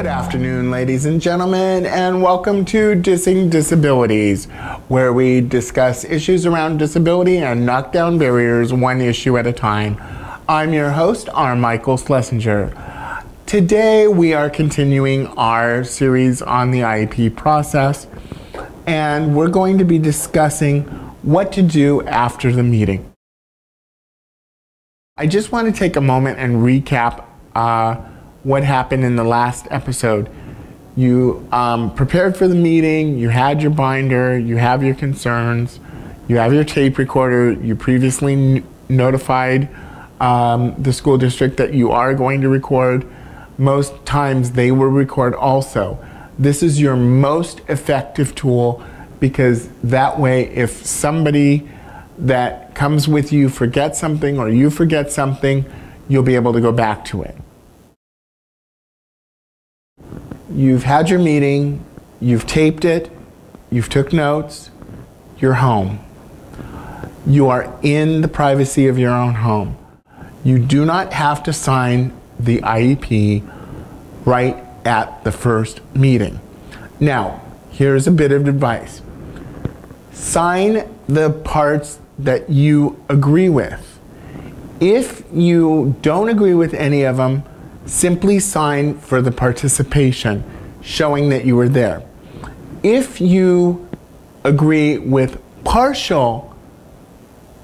Good afternoon, ladies and gentlemen, and welcome to Dissing Disabilities, where we discuss issues around disability and knock down barriers one issue at a time. I'm your host, R. Michael Schlesinger. Today we are continuing our series on the IEP process, and we're going to be discussing what to do after the meeting. I just want to take a moment and recap what happened in the last episode. You prepared for the meeting, you had your binder, you have your concerns, you have your tape recorder, you previously notified the school district that you are going to record. Most times they will record also. This is your most effective tool, because that way if somebody that comes with you forgets something or you forget something, you'll be able to go back to it. You've had your meeting, you've taped it, you've took notes, you're home. You are in the privacy of your own home. You do not have to sign the IEP right at the first meeting. Now, here's a bit of advice. Sign the parts that you agree with. If you don't agree with any of them, simply sign for the participation, showing that you were there. If you agree with partial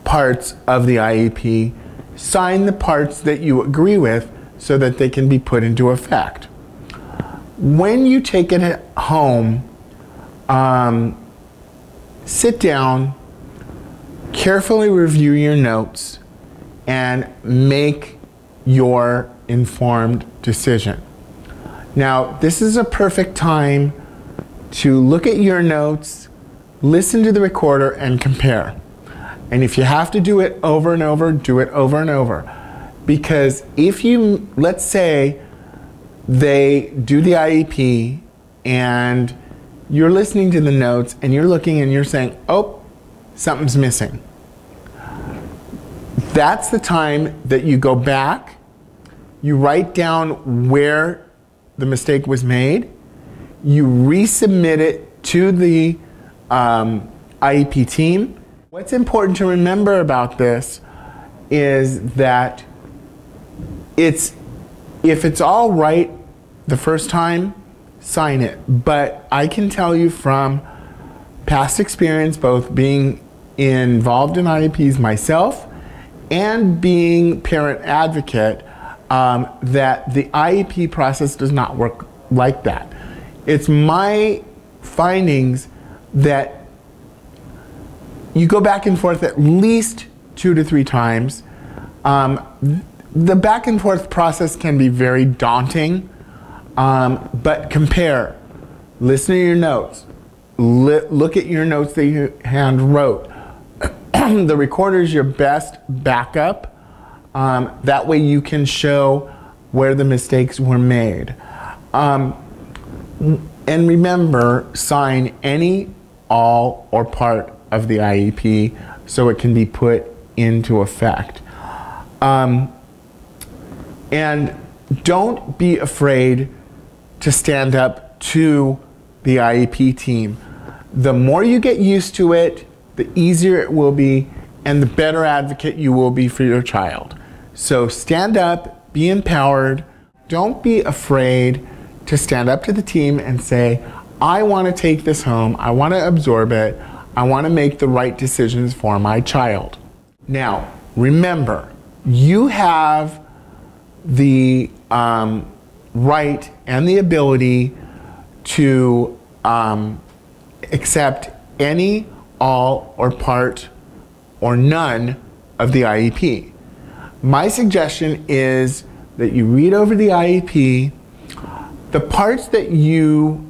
parts of the IEP, sign the parts that you agree with so that they can be put into effect. When you take it home, sit down, carefully review your notes, and make your informed decision. Now, this is a perfect time to look at your notes, listen to the recorder, and compare. And if you have to do it over and over, do it over and over. Because if you, let's say they do the IEP and you're listening to the notes and you're looking and you're saying, oh, something's missing. That's the time that you go back, you write down where the mistake was made, you resubmit it to the IEP team. What's important to remember about this is that if it's all right the first time, sign it. But I can tell you from past experience, both being involved in IEPs myself and being parent advocate, that the IEP process does not work like that. It's my findings that you go back and forth at least 2 to 3 times. The back and forth process can be very daunting, but compare, listen to your notes, look at your notes that you hand wrote. The recorder is your best backup. That way you can show where the mistakes were made. And remember, sign any, all, or part of the IEP so it can be put into effect. And don't be afraid to stand up to the IEP team. The more you get used to it, the easier it will be, and the better advocate you will be for your child. So stand up, be empowered. Don't be afraid to stand up to the team and say, I want to take this home, I want to absorb it, I want to make the right decisions for my child. Now, remember, you have the right and the ability to accept any, all, or part, or none of the IEP. My suggestion is that you read over the IEP, the parts that you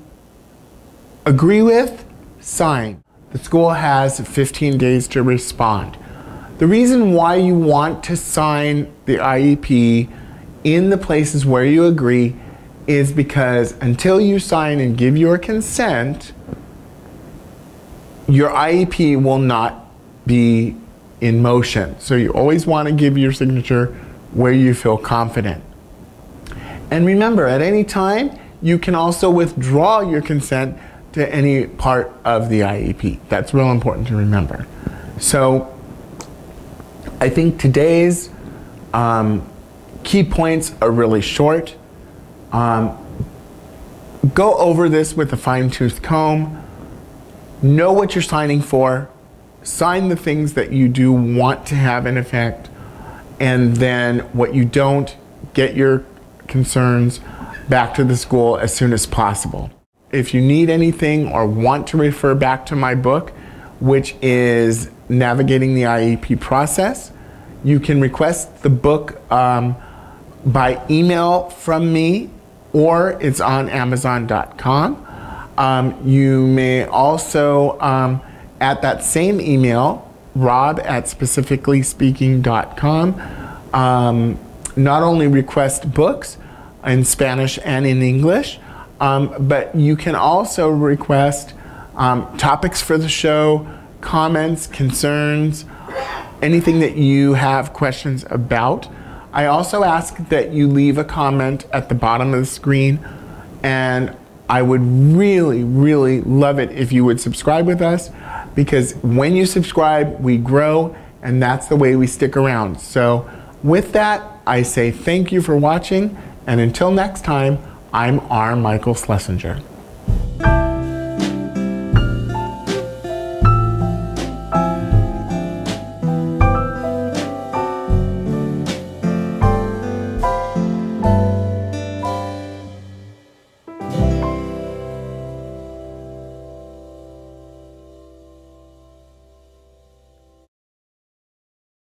agree with, sign. The school has 15 days to respond. The reason why you want to sign the IEP in the places where you agree is because until you sign and give your consent, your IEP will not be in motion. So you always want to give your signature where you feel confident. And remember, at any time, you can also withdraw your consent to any part of the IEP. That's real important to remember. So I think today's key points are really short. Go over this with a fine-tooth comb. Know what you're signing for. Sign the things that you do want to have in effect. And then what you don't, get your concerns back to the school as soon as possible. If you need anything or want to refer back to my book, which is Navigating the IEP Process, you can request the book by email from me, or it's on Amazon.com. You may also, at that same email, rob@specificallyspeaking.com, not only request books in Spanish and in English, but you can also request topics for the show, comments, concerns, anything that you have questions about. I also ask that you leave a comment at the bottom of the screen, and I would really, really love it if you would subscribe with us, because when you subscribe, we grow, and that's the way we stick around. So with that, I say thank you for watching, and until next time, I'm R. Michael Schlesinger.